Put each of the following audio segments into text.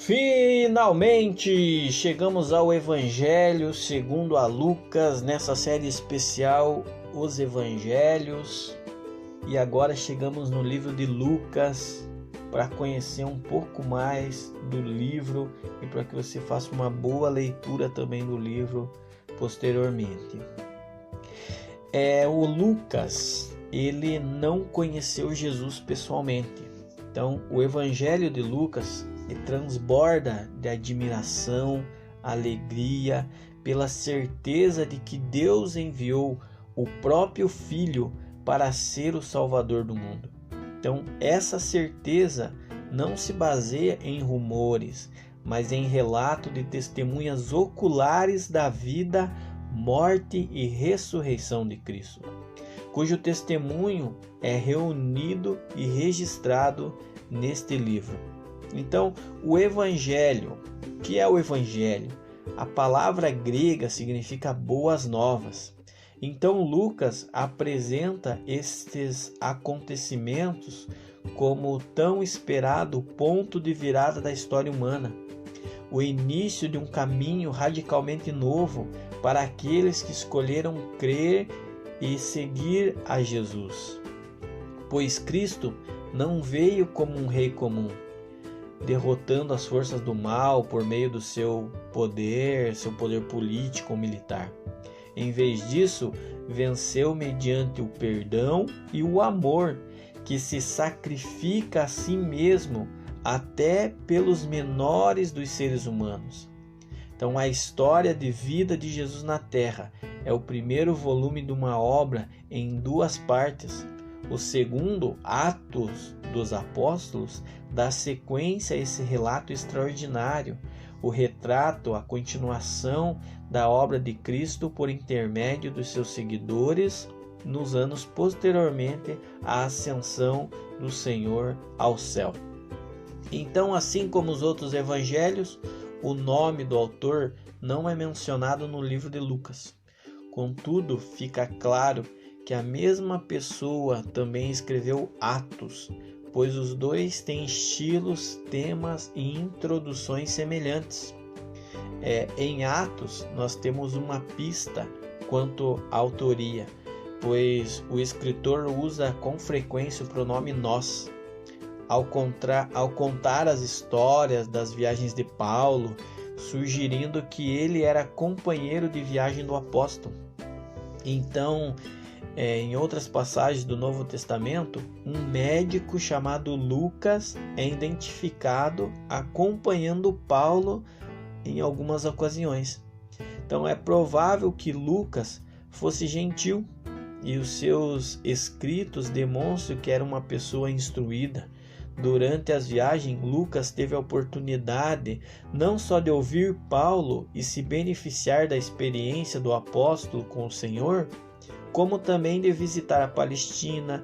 Finalmente chegamos ao Evangelho segundo a Lucas, nessa série especial Os Evangelhos. E agora chegamos no livro de Lucas para conhecer um pouco mais do livro e para que você faça uma boa leitura também do livro posteriormente. O Lucas, ele não conheceu Jesus pessoalmente. Então, o Evangelho de Lucas transborda de admiração, alegria, pela certeza de que Deus enviou o próprio Filho para ser o Salvador do mundo. Então, essa certeza não se baseia em rumores, mas em relato de testemunhas oculares da vida, morte e ressurreição de Cristo, cujo testemunho é reunido e registrado neste livro. Então, o Evangelho, o que é o Evangelho? A palavra grega significa boas novas. Então, Lucas apresenta estes acontecimentos como o tão esperado ponto de virada da história humana, o início de um caminho radicalmente novo para aqueles que escolheram crer e seguir a Jesus. Pois Cristo não veio como um rei comum, derrotando as forças do mal por meio do seu poder político ou militar. Em vez disso, venceu mediante o perdão e o amor, que se sacrifica a si mesmo até pelos menores dos seres humanos. Então, a história de vida de Jesus na Terra é o primeiro volume de uma obra em duas partes. O segundo, Atos dos Apóstolos, dá sequência a esse relato extraordinário, o retrato, a continuação da obra de Cristo por intermédio dos seus seguidores nos anos posteriormente à ascensão do Senhor ao céu. Então, assim como os outros evangelhos, o nome do autor não é mencionado no livro de Lucas. Contudo, fica claro que a mesma pessoa também escreveu Atos, pois os dois têm estilos, temas e introduções semelhantes. Em Atos, nós temos uma pista quanto à autoria, pois o escritor usa com frequência o pronome nós. Ao contar as histórias das viagens de Paulo, sugerindo que ele era companheiro de viagem do apóstolo. Então, em outras passagens do Novo Testamento, um médico chamado Lucas é identificado acompanhando Paulo em algumas ocasiões. Então, é provável que Lucas fosse gentil e os seus escritos demonstram que era uma pessoa instruída. Durante as viagens, Lucas teve a oportunidade não só de ouvir Paulo e se beneficiar da experiência do apóstolo com o Senhor, como também de visitar a Palestina,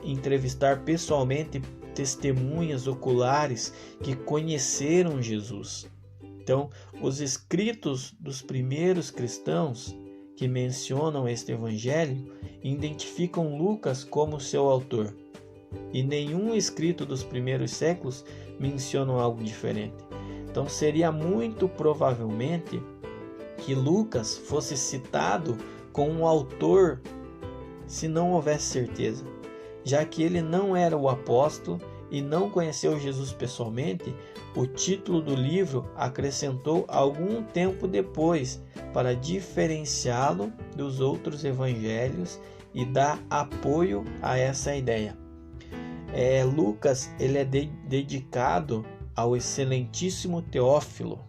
entrevistar pessoalmente testemunhas oculares que conheceram Jesus. Então, os escritos dos primeiros cristãos que mencionam este evangelho identificam Lucas como seu autor. E nenhum escrito dos primeiros séculos menciona algo diferente. Então seria muito provavelmente que Lucas fosse citado como um autor se não houvesse certeza. Já que ele não era o apóstolo e não conheceu Jesus pessoalmente, o título do livro acrescentou algum tempo depois para diferenciá-lo dos outros evangelhos e dar apoio a essa ideia. Lucas ele é dedicado ao excelentíssimo Teófilo,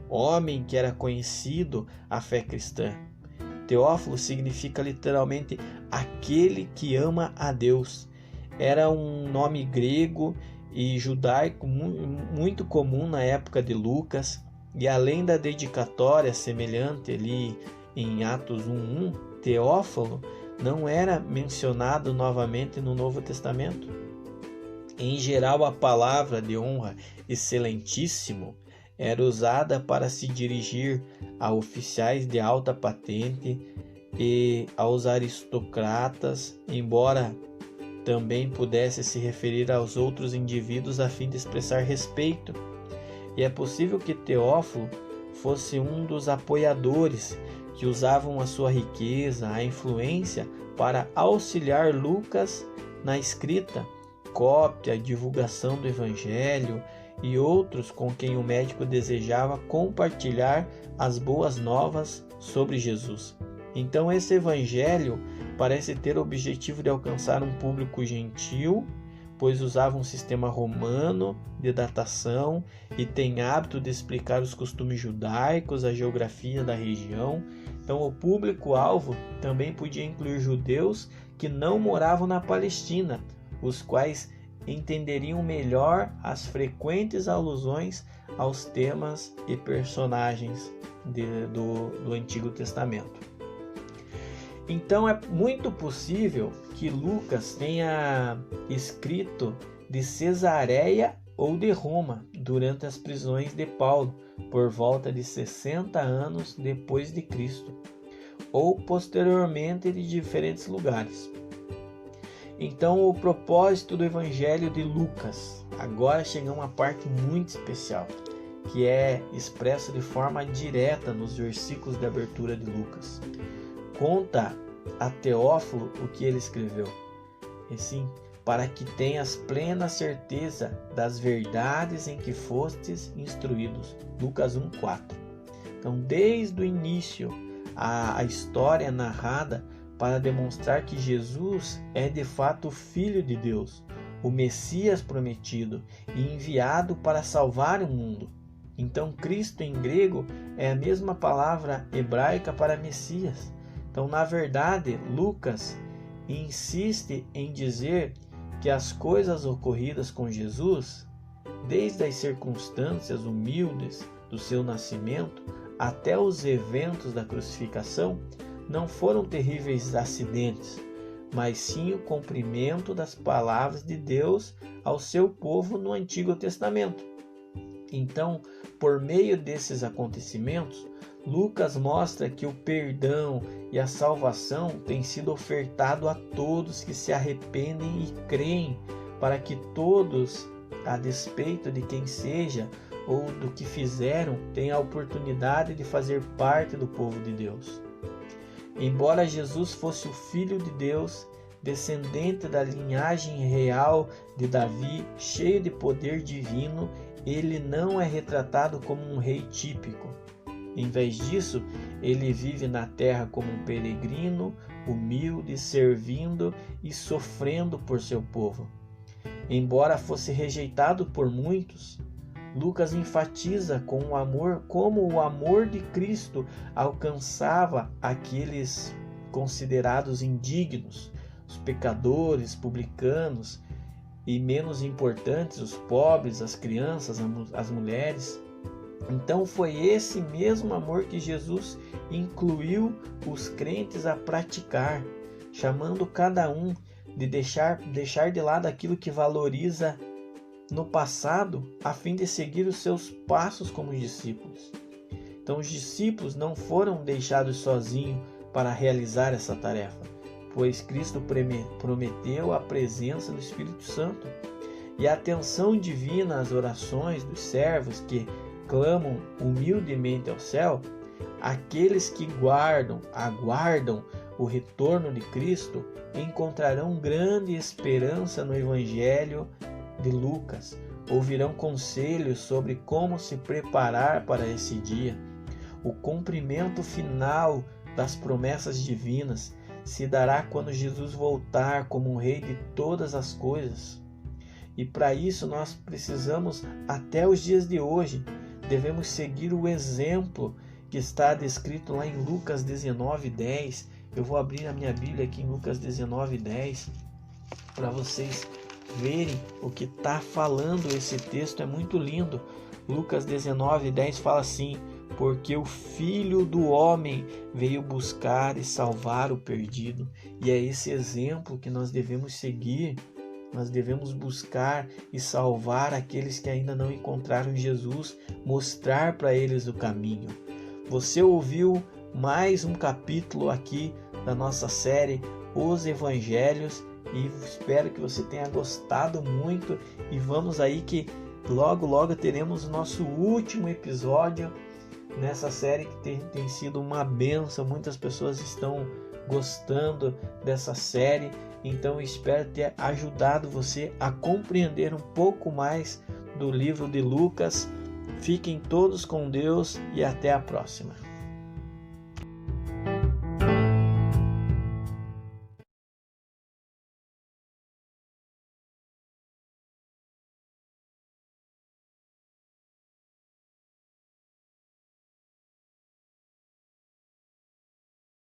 homem que era conhecido à fé cristã. Teófilo significa literalmente aquele que ama a Deus. Era um nome grego e judaico muito comum na época de Lucas, e além da dedicatória semelhante ali em Atos 1:1, Teófilo não era mencionado novamente no Novo Testamento. Em geral, a palavra de honra excelentíssimo era usada para se dirigir a oficiais de alta patente e aos aristocratas, embora também pudesse se referir aos outros indivíduos a fim de expressar respeito. E é possível que Teófilo fosse um dos apoiadores que usavam a sua riqueza, a influência para auxiliar Lucas na escrita, cópia, divulgação do Evangelho e outros com quem o médico desejava compartilhar as boas novas sobre Jesus. Então esse Evangelho parece ter o objetivo de alcançar um público gentil, pois usava um sistema romano de datação e tem hábito de explicar os costumes judaicos, a geografia da região. Então o público-alvo também podia incluir judeus que não moravam na Palestina, os quais entenderiam melhor as frequentes alusões aos temas e personagens do Antigo Testamento. Então é muito possível que Lucas tenha escrito de Cesareia ou de Roma durante as prisões de Paulo, por volta de 60 anos depois de Cristo, ou posteriormente de diferentes lugares. Então, o propósito do Evangelho de Lucas, agora chega uma parte muito especial, que é expresso de forma direta nos versículos de abertura de Lucas. Conta a Teófilo o que ele escreveu, e sim, para que tenhas plena certeza das verdades em que fostes instruídos. Lucas 1:4. Então, desde o início, a história é narrada para demonstrar que Jesus é de fato o Filho de Deus, o Messias prometido e enviado para salvar o mundo. Então, Cristo em grego é a mesma palavra hebraica para Messias. Então, na verdade, Lucas insiste em dizer que as coisas ocorridas com Jesus, desde as circunstâncias humildes do seu nascimento até os eventos da crucificação, não foram terríveis acidentes, mas sim o cumprimento das palavras de Deus ao seu povo no Antigo Testamento. Então, por meio desses acontecimentos, Lucas mostra que o perdão e a salvação têm sido ofertado a todos que se arrependem e creem, para que todos, a despeito de quem seja ou do que fizeram, tenham a oportunidade de fazer parte do povo de Deus. Embora Jesus fosse o Filho de Deus, descendente da linhagem real de Davi, cheio de poder divino, ele não é retratado como um rei típico. Em vez disso, ele vive na terra como um peregrino, humilde, servindo e sofrendo por seu povo. Embora fosse rejeitado por muitos, Lucas enfatiza como o amor de Cristo alcançava aqueles considerados indignos, os pecadores, publicanos e, menos importantes, os pobres, as crianças, as mulheres. Então foi esse mesmo amor que Jesus incluiu os crentes a praticar, chamando cada um de deixar de lado aquilo que valoriza no passado, a fim de seguir os seus passos como discípulos. Então os discípulos não foram deixados sozinhos para realizar essa tarefa, pois Cristo prometeu a presença do Espírito Santo e a atenção divina às orações dos servos que clamam humildemente ao céu. Aqueles que aguardam o retorno de Cristo encontrarão grande esperança no Evangelho de Lucas, ouvirão conselhos sobre como se preparar para esse dia. O cumprimento final das promessas divinas se dará quando Jesus voltar como um rei de todas as coisas. E para isso nós precisamos, até os dias de hoje, devemos seguir o exemplo que está descrito lá em Lucas 19:10. Eu vou abrir a minha Bíblia aqui em Lucas 19:10 para vocês verem o que está falando esse texto. É muito lindo. Lucas 19:10 fala assim: porque o Filho do Homem veio buscar e salvar o perdido. E é esse exemplo que nós devemos seguir. Nós devemos buscar e salvar aqueles que ainda não encontraram Jesus, mostrar para eles o caminho. Você ouviu mais um capítulo aqui da nossa série Os Evangelhos, e espero que você tenha gostado muito, e vamos aí que logo, logo teremos o nosso último episódio nessa série que tem sido uma bênção. Muitas pessoas estão gostando dessa série, então eu espero ter ajudado você a compreender um pouco mais do livro de Lucas. Fiquem todos com Deus e até a próxima.